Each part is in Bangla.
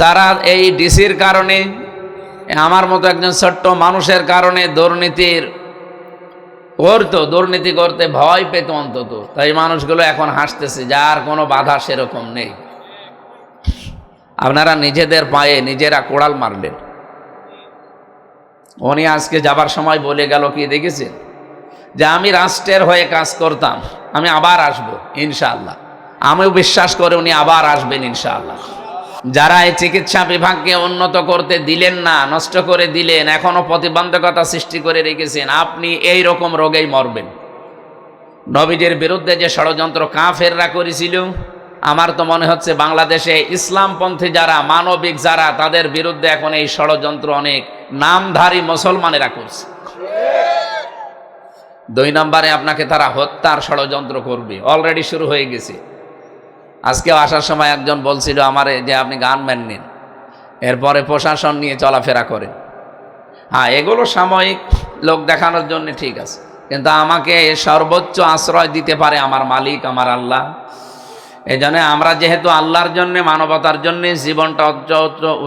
যারা এই ডিসির কারণে, আমার মতো একজন ছোট্ট মানুষের কারণে দুর্নীতি করতে ভয় পেত অন্তত, তাই মানুষগুলো এখন হাসতেছে, যার কোনো বাধা সেরকম নেই। আপনারা নিজেদের পায়ে নিজেরা কোড়াল মারলেন। উনি আজকে যাবার সময় বলে গেল, কি দেখেছেন, যে আমি রাষ্ট্রের হয়ে কাজ করতাম, আমি আবার আসব ইনশাআল্লাহ। আমিও বিশ্বাস করে উনি আবার আসবেন ইনশাআল্লাহ। যারা এই চিকিৎসা বিভাগকে উন্নত করতে দিলেন না, নষ্ট করে দিলেন, এখনো প্রতিবন্ধকতা সৃষ্টি করে রেখেছেন, আপনি এই রকম রোগেই মরবেন। নবীজির বিরুদ্ধে যে ষড়যন্ত্র কাফেররা করেছিল, আমার তো মনে হচ্ছে বাংলাদেশে ইসলামপন্থী যারা, মানবিক যারা, তাদের বিরুদ্ধে এখন এই ষড়যন্ত্র অনেক নামধারী মুসলমানেরা করছে। 2 নম্বরে আপনাকে তারা হত্যার ষড়যন্ত্র করবে, অলরেডি শুরু হয়ে গেছে। আজকেও আসার সময় একজন বলছিল আমারে যে আপনি গানম্যান নিন, এরপরে প্রশাসন নিয়ে চলাফেরা করেন। হ্যাঁ, এগুলো সাময়িক লোক দেখানোর জন্য ঠিক আছে, কিন্তু আমাকে সর্বোচ্চ আশ্রয় দিতে পারে আমার মালিক, আমার আল্লাহ। এই জন্য আমরা যেহেতু আল্লাহর জন্য, মানবতার জন্য জীবনটা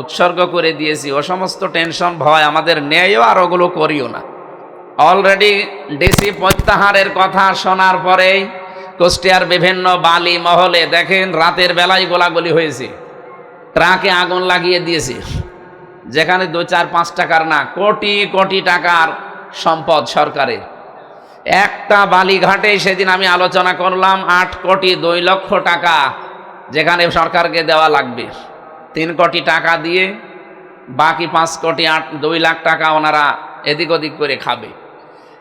উৎসর্গ করে দিয়েছি, ও সমস্ত টেনশন ভয় আমাদের নেয়ও, আর ওগুলো করিও না। অলরেডি ডিসি প্রত্যাহারের কথা শোনার পরেই কুষ্টিয়ার বিভিন্ন বালি মহলে দেখেন রাতের বেলায় গোলাগুলি হয়েছে, ট্রাকে আগুন লাগিয়ে দিয়েছে, যেখানে 2-4-5 টাকার না, কোটি কোটি টাকার সম্পদ সরকারের। একটা বালিঘাটে সেদিন আমি আলোচনা করলাম 8 কোটি 2 লক্ষ টাকা, যেখানে সরকারকে দেওয়া লাগবে 3 কোটি টাকা দিয়ে, বাকি 5 কোটি 2 লাখ টাকা ওনারা এদিক ওদিক করে খাবে।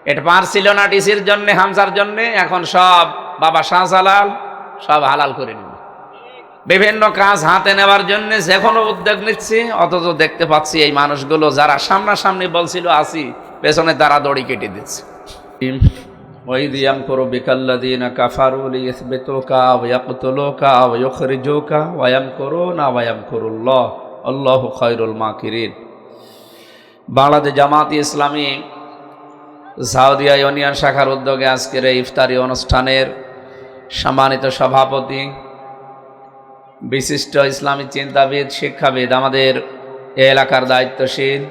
এটা পারছিল না ডিসির জন্য, হামজার জন্য, এখন সব বাবা শাহজালাল সব হালাল করে নিল। বিভিন্ন কাজ হাতে নেওয়ার জন্য যে কোনো উদ্যোগ নিচ্ছে, অথচ দেখতে পাচ্ছি এই মানুষগুলো যারা সামনাসামনি বলছিল আসি, পেছনে তারা দড়ি কেটে দিচ্ছে। وَإِذْ يَمْكُرُ بِكَ الَّذِينَ كَفَرُوا لِيُثْبِتُوكَ أَوْ يَقْتُلُوكَ أَوْ يُخْرِجُوكَ وَيَمْكُرُونَ وَيَمْكُرُ اللَّهُ وَاللَّهُ خَيْرُ الْمَاكِرِينَ। বাংলাদেশ জামাত ইসলামী সাউদিয়া ইউনিয়ন শাখার উদ্যোগে আজকের এই ইফতারি অনুষ্ঠানের সম্মানিত সভাপতি, বিশিষ্ট ইসলামী চিন্তাবিদ, শিক্ষাবিদ, আমাদের এই এলাকার দায়িত্বশীল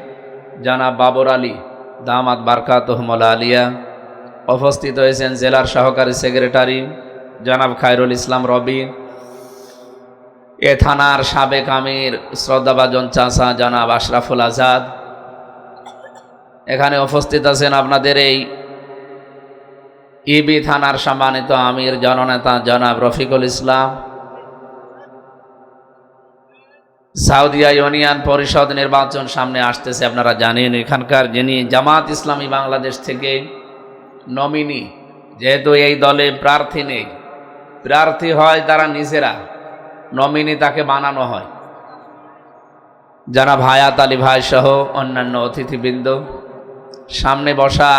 জনাব বাবর আলী দামাত বারকাতুহুমুল আলিয়া, উপস্থিত হয়েছেন জেলার সহকারী সেক্রেটারি জনাব খায়রুল ইসলাম রবি, এ থানার সাবেক আমির শ্রদ্ধাভাজন চাচা জনাব আশরাফুল আজাদ, এখানে উপস্থিত আছেন আপনাদের এই ইবি থানার সম্মানিত আমির জননেতা জনাব রফিকুল ইসলাম, সাউদিয়া ইউনিয়ন পরিষদ নির্বাচন সামনে আসতেছে, আপনারা জানেন এখানকার যিনি জামাত ইসলামী বাংলাদেশ থেকে নমিনি, যেহেতু এই দলে প্রার্থী নেই, প্রার্থী হয় তারা নিজেরা, নমিনি তাকে বানানো হয়, জনাব হায়াত আলী ভাই সহ অন্যান্য অতিথিবৃন্দ, সামনে বসা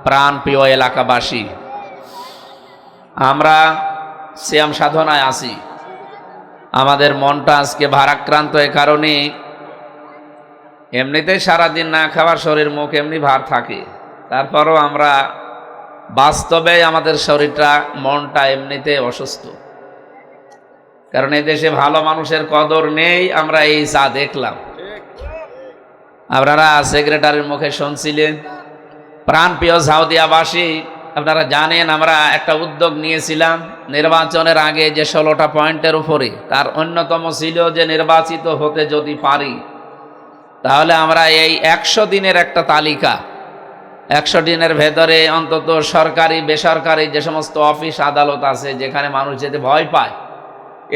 প্রাণপ্রিয় এলাকাবাসী, আমরা সিয়াম সাধনায় আছি। আমাদের মনটা আজকে ভারাক্রান্ত, এ কারণে এমনিতেই সারাদিন না খাওয়ার শরীর মুখ এমনি ভার থাকে, তারপরও আমরা বাস্তবে আমাদের শরীরটা, মনটা এমনিতে অসুস্থ, কারণ এই দেশে ভালো মানুষের কদর নেই। আমরা এই যা দেখলাম, আপনারা সেক্রেটারির মুখে শুনছিলেন। প্রাণপ্রিয় সাউদিয়াবাসী, আপনারা জানেন আমরা একটা উদ্যোগ নিয়েছিলাম নির্বাচনের আগে, যে 16টা পয়েন্টের উপরে, তার অন্যতম ছিল যে নির্বাচিত হতে যদি পারি তাহলে আমরা এই 100 দিনের একটা তালিকা, 100 দিনের ভেতরে অন্তত সরকারি বেসরকারি যে সমস্ত অফিস আদালত আছে যেখানে মানুষ যেতে ভয় পায়,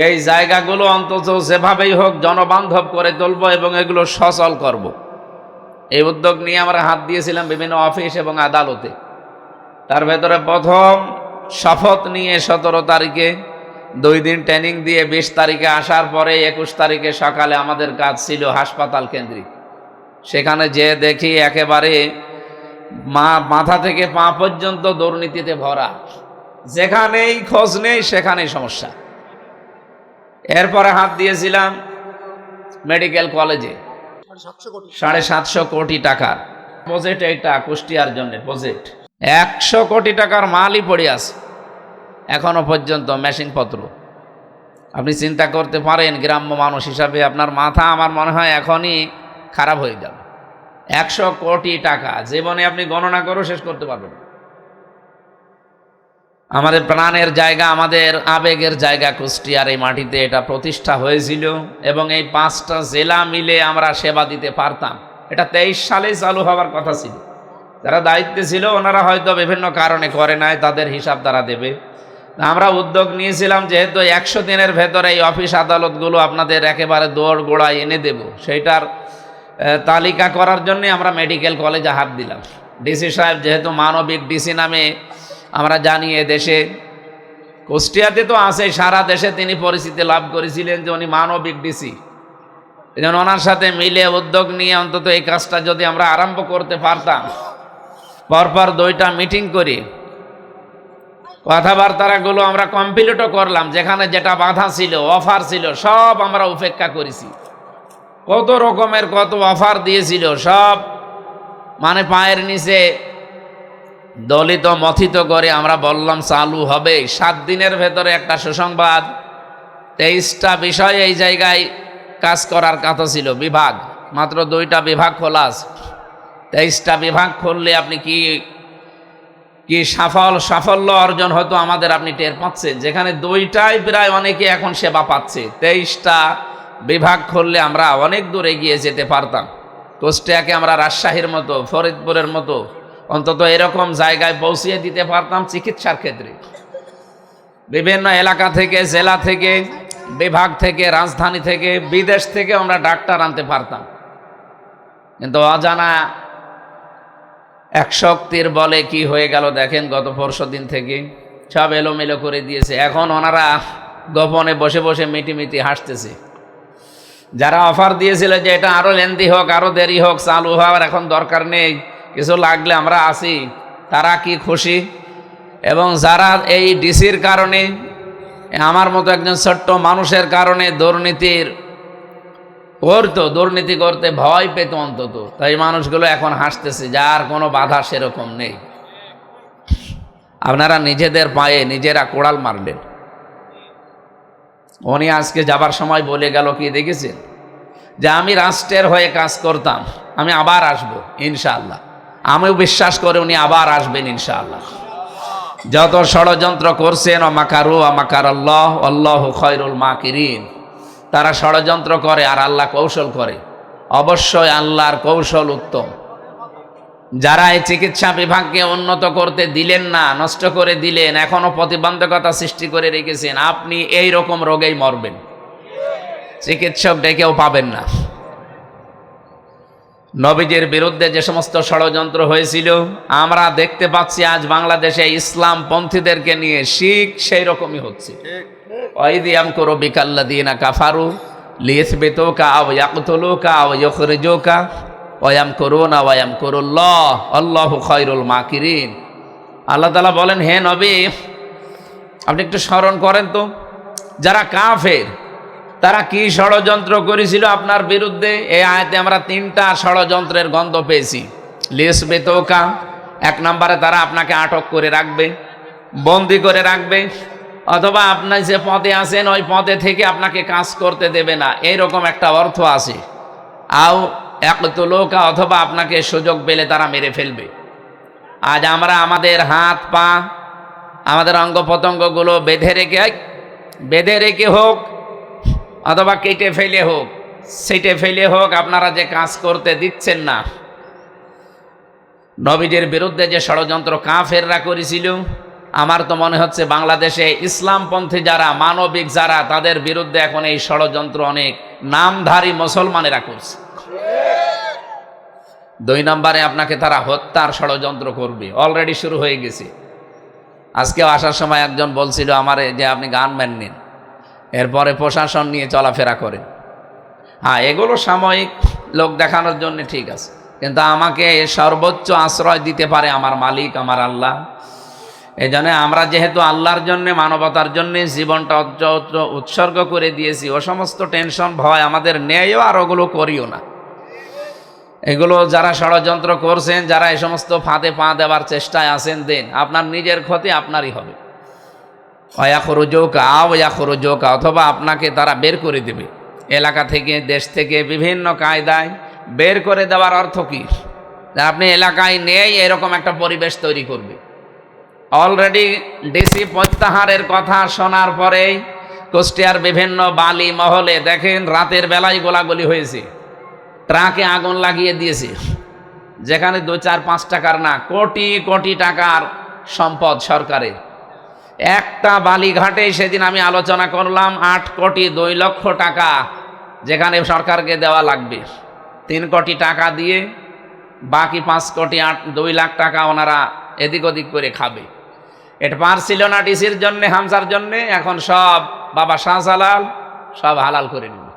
এই জায়গাগুলো অন্তত যেভাবেই হোক জনবান্ধব করে তুলব এবং এগুলো সচল করব। এই উদ্যোগ নিয়ে আমরা হাত দিয়েছিলাম বিভিন্ন অফিস এবং আদালতে। তার ভেতরে প্রথম শপথ নিয়ে 17 তারিখে 2 দিন ট্রেনিং দিয়ে 20 তারিখে আসার পরে 21 তারিখে সকালে আমাদের কাজ ছিল হাসপাতাল কেন্দ্রিক। সেখানে যে দেখি একেবারে মাথা থেকে পা পর্যন্ত দুর্নীতিতে ভরা, যেখানেই খোঁজ নেই সেখানেই সমস্যা। এরপরে হাত দিয়েছিলাম মেডিকেল কলেজে 750 কোটি টাকার প্রজেক্ট, এইটা কুষ্টিয়ার জন্য প্রজেক্ট, 100 কোটি টাকার মালই পড়ে আছে এখনো পর্যন্ত, মেশিনপত্র। আপনি চিন্তা করতে পারেন গ্রাম্য মানুষ হিসাবে আপনার মাথা আমার মনে হয় এখনই খারাপ হয়ে যাবে। 100 কোটি টাকা জীবনে আপনি গণনা করেও শেষ করতে পারবেন না। আমাদের প্রাণের জায়গা, আমাদের আবেগের জায়গা কুষ্টিয়ার এই মাটিতে এটা প্রতিষ্ঠা হয়েছিল এবং এই 5টা জেলা মিলে আমরা সেবা দিতে পারতাম। এটা 23 সালেই চালু হওয়ার কথা ছিল। যারা দায়িত্বে ছিল ওনারা হয়তো বিভিন্ন কারণে করে নাই, তাদের হিসাব তারা দেবে। আমরা উদ্যোগ নিয়েছিলাম যেহেতু 100 দিনের ভেতরে এই অফিস আদালতগুলো আপনাদের একেবারে দৌড় গোড়ায় এনে দেব, সেইটার তালিকা করার জন্যে আমরা মেডিকেল কলেজে হাত দিলাম। ডিসি সাহেব যেহেতু মানবিক ডিসি নামে আমরা জানি দেশে, কুষ্টিয়াতে তো আছে, সারা দেশে তিনি পরিচিতি লাভ করেছিলেন যে উনি মানবিক ডিসি। এই জন্য ওনার সাথে মিলে উদ্যোগ নিয়ে অন্তত এই কাজটা যদি আমরা আরম্ভ করতে পারতাম, পরপর 2টা মিটিং করি, কথাবার্তাগুলো আমরা কমপ্লিটও করলাম, যেখানে যেটা বাধা ছিল, অফার ছিল, সব আমরা উপেক্ষা করেছি। কত রকমের কত অফার দিয়েছিল, সব মানে পায়ের নিচে দলিত মথিত করে আমরা বললাম চালু হবে। 7 দিনের ভেতরে একটা সুসংবাদ, 23টা বিষয় এই জায়গায় কাজ করার কথা ছিল। বিভাগ মাত্র 2টা বিভাগ খোলা আছে। 23টা বিভাগ খুললে আপনি কি কি সাফল্য অর্জন হতো আমাদের আপনি টের পাচ্ছেন, যেখানে 2টাই প্রায় অনেকে এখন সেবা পাচ্ছে। 23টা বিভাগ খুললে আমরা অনেক দূর এগিয়ে যেতে পারতাম। কুষ্টিয়াকে আমরা রাজশাহীর মতো, ফরিদপুরের মতো অন্তত এরকম জায়গায় পৌঁছিয়ে দিতে পারতাম চিকিৎসার ক্ষেত্রে। বিভিন্ন এলাকা থেকে, জেলা থেকে, বিভাগ থেকে, রাজধানী থেকে, বিদেশ থেকে আমরা ডাক্তার আনতে পারতাম। কিন্তু অজানা এক শক্তির বলে কি হয়ে গেল দেখেন, গত পরশু দিন থেকে সব এলোমেলো করে দিয়েছে। এখন ওনারা গোপনে বসে বসে মিটিমিটি হাসতেছে। যারা অফার দিয়েছিল যে এটা আরো লেন্দি হোক, আরো দেরি হোক, চালু হওয়ার এখন দরকার নেই, কিছু লাগলে আমরা আসি, তারা কি খুশি। এবং যারা এই ডিসির কারণে, আমার মতো একজন ছোট্ট মানুষের কারণে দুর্নীতি করতে ভয় পেত অন্তত, তাই মানুষগুলো এখন হাসতেছে, যার কোনো বাধা সেরকম নেই। আপনারা নিজেদের পায়ে নিজেরা কোড়াল মারলেন। উনি আজকে যাবার সময় বলে গেল কি দেখেছেন, যে আমি রাষ্ট্রের হয়ে কাজ করতাম, আমি আবার আসব ইনশাআল্লাহ। আমিও বিশ্বাস করে উনি আবার আসবেন ইনশাআল্লাহ। যত ষড়যন্ত্র করছেন, মাকারু মাকার আল্লাহ আল্লাহু খায়রুল মাকিরিন, তারা ষড়যন্ত্র করে আর আল্লাহ কৌশল করে। অবশ্যই আল্লাহর কৌশল উত্তম। যারা এই চিকিৎসা বিভাগকে উন্নত করতে দিলেন না, নষ্ট করে দিলেন, এখনো প্রতিবন্ধকতা সৃষ্টি করে রেখেছেন, আপনি এই রকম রোগেই মরবেন, চিকিৎসক ডেকেও পাবেন না। নবীজির বিরুদ্ধে যে সমস্ত ষড়যন্ত্র হয়েছিল, আমরা দেখতে পাচ্ছি আজ বাংলাদেশে ইসলাম পন্থীদেরকে নিয়ে শিখ সেই রকমই হচ্ছে। ওয়াইদিয়াম করো বিকাল্লাদিনা কাফারু লিয়াসবিতুকা আও ইয়াকতুলুকা আও ইখরিজুকা ওয়ায়াম করুনা ওয়ায়াম করুল্লাহ আল্লাহু খায়রুল মাকিরিন। আল্লাহ তাআলা বলেন, হে নবী আপনি একটু স্মরণ করেন তো, যারা কাফের তারা কি ষড়যন্ত্র করেছিল আপনার বিরুদ্ধে। এই আয়াতে আমরা 3টা ষড়যন্ত্রের গন্ধ পেয়েছি। লিয়াসবিতুকা, 1 নম্বরে তারা আপনাকে আটক করে রাখবে, বন্দি করে রাখবে, অথবা আপনি যে পদে আছেন ওই পদে থেকে আপনাকে কাজ করতে দেবে না, এইরকম একটা অর্থ আছে। আও ইয়াকতুলুকা, অথবা আপনাকে সুযোগ পেলে তারা মেরে ফেলবে। আজ আমরা আমাদের হাত পা, আমাদের অঙ্গ প্রত্যঙ্গগুলো বেঁধে রেখে হোক অথবা কেটে ফেলে হোক আপনারা যে কাজ করতে দিচ্ছেন না। নবীজির বিরুদ্ধে যে ষড়যন্ত্র কাফেররা করেছিল, আমার তো মনে হচ্ছে বাংলাদেশে ইসলামপন্থী যারা, মানবিক যারা, তাদের বিরুদ্ধে এখন এই ষড়যন্ত্র অনেক নামধারী মুসলমানেরা করছে। 2 নম্বরে আপনাকে তারা হত্যার ষড়যন্ত্র করবে, অলরেডি শুরু হয়ে গেছে। আজকেও আসার সময় একজন বলছিল আমারে যে আপনি গানম্যান নিন, এরপরে প্রশাসন নিয়ে চলাফেরা করেন। হ্যাঁ, এগুলো সাময়িক লোক দেখানোর জন্য ঠিক আছে, কিন্তু আমাকে সর্বোচ্চ আশ্রয় দিতে পারে আমার মালিক, আমার আল্লাহ। এই জন্য আমরা যেহেতু আল্লাহর জন্যে, মানবতার জন্যে জীবনটা উৎসর্গ করে দিয়েছি, ও সমস্ত টেনশন ভয় আমাদের নেয়ও আর ওগুলো করিও না। এগুলো যারা ষড়যন্ত্র করছেন, যারা এই সমস্ত ফাঁদে পা দেওয়ার চেষ্টায় আছেন, দেন, আপনার নিজের ক্ষতি আপনারই হবে। ওয়াখরুজুকা ওয়াখরুজুকা, অথবা আপনাকে তারা বের করে দেবে এলাকা থেকে, দেশ থেকে, বিভিন্ন কায়দায় বের করে দেওয়ার অর্থ কি? আপনি এলাকায় নেই এরকম একটা পরিবেশ তৈরি করবে। অলরেডি ডিসি প্রত্যাহারের কথা শোনার পরেই কুষ্টিয়ার বিভিন্ন বালি মহলে দেখেন রাতের বেলায় গোলাগুলি হয়েছে, ট্রাকে আগুন লাগিয়ে দিয়েছে, যেখানে 2-4-5 টাকার না, কোটি কোটি টাকার সম্পদ সরকারের। একটা বালিঘাটে সেদিন আমি আলোচনা করলাম 8 কোটি 2 লক্ষ টাকা, যেখানে সরকারকে দেওয়া লাগবে 3 কোটি টাকা দিয়ে, বাকি 5 কোটি 2 লাখ টাকা ওনারা এদিক ওদিক করে খাবে। এটা পারছিল না ডিসির জন্যে, হামসার জন্যে, এখন সব বাবা শাহজালাল সব হালাল করে নিল।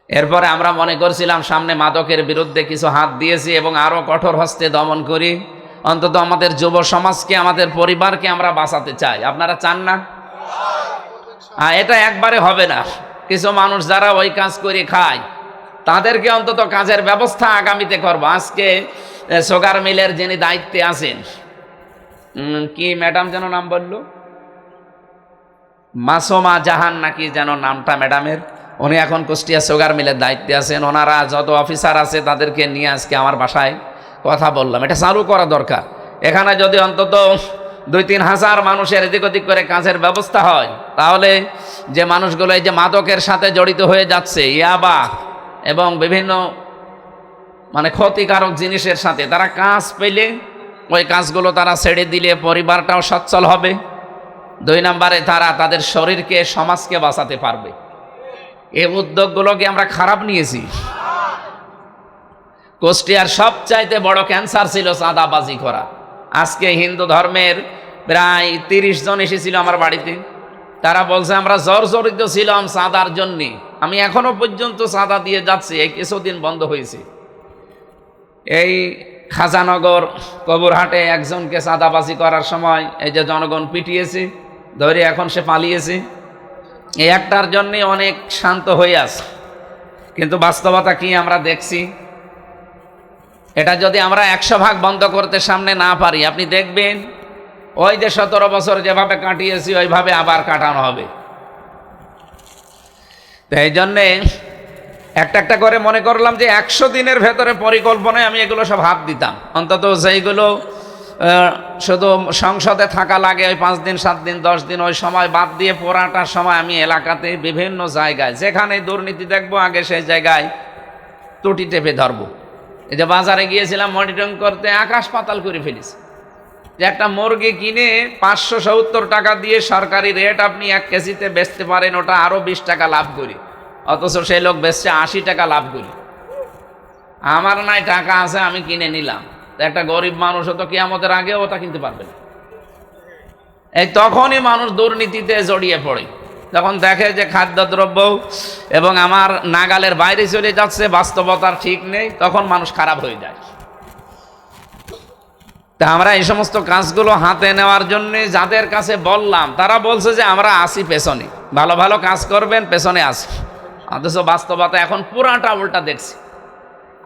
এরপরে আমরা মনে করছিলাম সামনে মাদকের বিরুদ্ধে কিছু হাত দিয়েছি এবং আরো কঠোর হস্তে দমন করি, অন্তত আমাদের যুব সমাজকে, আমাদের পরিবারকে আমরা বাঁচাতে চাই। আপনারা চান না? এটা একবারে হবে না। কিছু মানুষ যারা ওই কাজ করে খায় তাদেরকে অন্তত কাজের ব্যবস্থা আগামীতে করব। আজকে সুগার মিলের যিনি দায়িত্বে আছেন, কি ম্যাডাম যেন নাম বললো, মাসুমা জাহান নাকি যেন নামটা ম্যাডামের, উনি এখন কুষ্টিয়া সুগার মিলের দায়িত্বে আছেন। ওনারা যত অফিসার আছে তাদেরকে নিয়ে আজকে আমার বাসায় কথা বললাম, এটা চালু করা দরকার। এখানে যদি অন্তত 2-3 হাজার মানুষের এদিক ওদিক করে কাজের ব্যবস্থা হয়, তাহলে যে মানুষগুলো এই যে মাদকের সাথে জড়িত হয়ে যাচ্ছে, ইয়াবা এবং বিভিন্ন মানে ক্ষতিকারক জিনিসের সাথে, তারা কাজ পেলে ওই কাজগুলো তারা ছেড়ে দিলে পরিবারটাও সচ্ছল হবে। 2 নম্বরে তারা তাদের শরীরকে, সমাজকে বাঁচাতে পারবে। এই উদ্যোগগুলোকে আমরা খারাপ নিয়েছি। কুষ্টিয়ার সবচাইতে বড় ক্যান্সার ছিল চাঁদাবাজি করা। আজকে হিন্দু ধর্মের প্রায় 30 জন এসেছিল আমার বাড়িতে, তারা বলছে আমরা জর্জরিত ছিলাম চাঁদার জন্যে, আমি এখনো পর্যন্ত চাঁদা দিয়ে যাচ্ছি, এই কিছুদিন বন্ধ হয়েছে। এই খাজানগর কবুরহাটে একজনকে চাঁদাবাজি করার সময় এই যে জনগণ পিটিয়েছে ধরে, এখন সে পালিয়েছে। এই একটার জন্যে অনেক শান্ত হয়ে আছে, কিন্তু বাস্তবতা কি আমরা দেখছি। এটা যদি আমরা 100 ভাগ বন্ধ করতে সামনে না পারি, আপনি দেখবেন ওই যে 17 বছর যেভাবে কাটিয়েছি ওইভাবে আবার কাটানো হবে। তো এই জন্যে একটা একটা করে মনে করলাম যে 100 দিনের ভেতরে পরিকল্পনায় আমি এগুলো সব হাত দিতাম, অন্তত যেইগুলো শুধু সংসদে থাকা লাগে ওই 5 দিন 7 দিন 10 দিন, ওই সময় বাদ দিয়ে পুরাটার সময় আমি এলাকাতে বিভিন্ন জায়গায় যেখানে দুর্নীতি দেখবো আগে সেই জায়গায় ত্রুটি টেপে ধরবো। এই যে বাজারে গিয়েছিলাম মনিটরিং করতে, আকাশ পাতাল করে ফেলিস যে একটা মুরগি কিনে 570 টাকা দিয়ে সরকারি রেট আপনি 1 কেজিতে বেচতে পারেন, ওটা আরো 20 টাকা লাভ করি, অথচ সেই লোক বেচছে 80 টাকা লাভ করি। আমার নাই টাকা আছে, আমি কিনে নিলাম, একটা গরিব মানুষও তো কিয়ামতের আগে ওটা কিনতে পারবে না। এই তখনই মানুষ দুর্নীতিতে জড়িয়ে পড়ে, যখন দেখে যে খাদ্যদ্রব্য এবং আমার নাগালের বাইরে চলে যাচ্ছে, বাস্তবতার ঠিক নেই, তখন মানুষ খারাপ হয়ে যায়। তা আমরা এই সমস্ত কাজগুলো হাতে নেওয়ার জন্য যাদের কাছে বললাম, তারা বলছে যে আমরা আসি পেছনে, ভালো ভালো কাজ করবেন, পেছনে আসি। অথচ বাস্তবতা এখন পুরাটা উল্টা দেখছি।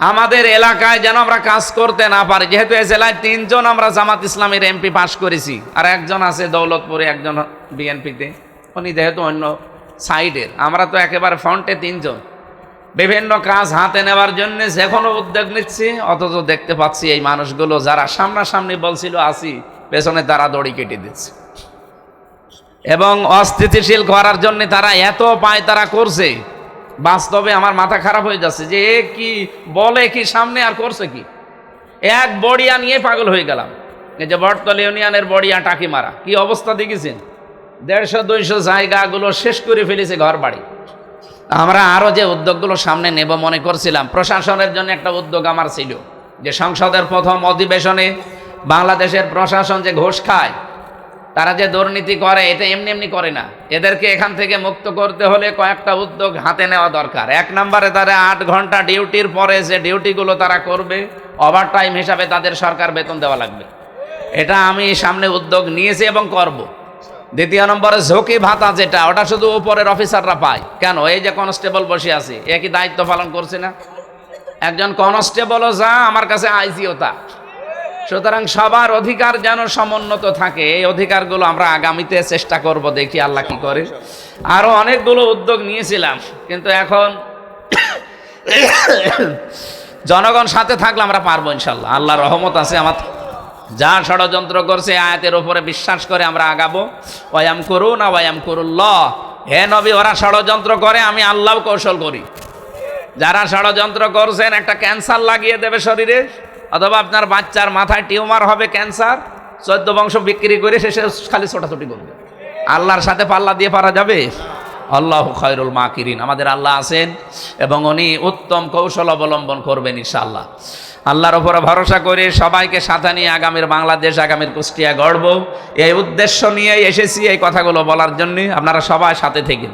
আমাদের এলাকায় যেন আমরা কাজ করতে না পারি, যেহেতু এই জেলায় 3 জন আমরা জামাত ইসলামের এমপি পাশ করেছি, আর একজন আছে দৌলতপুরে, একজন বিএনপিতে, উনি যেহেতু অন্য সাইডের, আমরা তো একেবারে ফ্রন্টে 3 জন। বিভিন্ন কাজ হাতে নেওয়ার জন্য যে কোনো উদ্যোগ নিচ্ছি, অথচ দেখতে পাচ্ছি এই মানুষগুলো যারা সামনাসামনি বলছিল আসি, পেছনে তারা দড়ি কেটে দিচ্ছে এবং অস্থিতিশীল করার জন্য তারা এত পায় তারা করছে। বাস্তবে আমার মাথা খারাপ হয়ে যাচ্ছে যে এ কি বলে কি সামনে, আর করছে কি। এক বড়িয়া নিয়ে পাগল হয়ে গেলাম। এই যে বটতল ইউনিয়নের বড়িয়া টাকি মারা, কি অবস্থা দেখেছেন, 150-200 জায়গাগুলো শেষ করে ফেলেছে ঘর বাড়ি। আমরা আরো যে উদ্যোগগুলো সামনে নেব মনে করছিলাম, প্রশাসনের জন্য একটা উদ্যোগ আমার ছিল যে সংসদের প্রথম অধিবেশনে বাংলাদেশের প্রশাসন যে ঘুষ খায়, তারা যে দুর্নীতি করে, এটা এমনি এমনি করে না, এদেরকে এখান থেকে মুক্ত করতে হলে কয়েকটা উদ্যোগ হাতে নেওয়া দরকার। 1 নম্বরে তারা 8 ঘন্টা ডিউটির পরে যে ডিউটিগুলো তারা করবে, ওভার টাইম হিসাবে তাদের সরকার বেতন দেওয়া লাগবে। এটা আমি সামনে উদ্যোগ নিয়েছি এবং করব। 2 নম্বরে ঝুঁকি ভাতা, যেটা ওটা শুধু উপরের অফিসাররা পায়। কেন, এই যে কনস্টেবল বসে আছে, একই দায়িত্ব পালন করছে না? একজন কনস্টেবলও যা আমার কাছে আইজিও তা, সুতরাং সবার অধিকার যেন সমুন্নত থাকে, এই অধিকারগুলো আমরা আগামীতে চেষ্টা করব, দেখি আল্লাহ কি করে। আরো অনেকগুলো উদ্যোগ নিয়েছিলাম, কিন্তু এখন জনগণ সাথে থাকলে আমরা পারবো ইনশাল্লাহ। আল্লাহর রহমত আছে। আমার যা ষড়যন্ত্র করছে আয়াতের উপরে বিশ্বাস করে আমরা আগাবো। ওয়ায়াম করু না ওয়ায়াম করুল্লাহ, হে নবী ওরা ষড়যন্ত্র করে, আমি আল্লাহ কৌশল করি। যারা ষড়যন্ত্র করছেন একটা ক্যান্সার লাগিয়ে দেবে শরীরে, অথবা আপনার বাচ্চার মাথায় টিউমার হবে ক্যান্সার, 14 বংশ বিক্রি করে শেষে খালি ছোটাছুটি করবে। আল্লাহর সাথে পাল্লা দিয়ে পারা যাবে? আল্লাহ খায়রুল মাকিরিন। আমাদের আল্লাহ আছেন এবং উনি উত্তম কৌশল অবলম্বন করবেন ইনশাআল্লাহ। আল্লাহর উপরে ভরসা করে সবাইকে সাথে নিয়ে আগামীর বাংলাদেশ, আগামীর কুষ্টিয়া গড়ব, এই উদ্দেশ্য নিয়ে এসেছি এই কথাগুলো বলার জন্য। আপনারা সবাই সাথে থেকেন।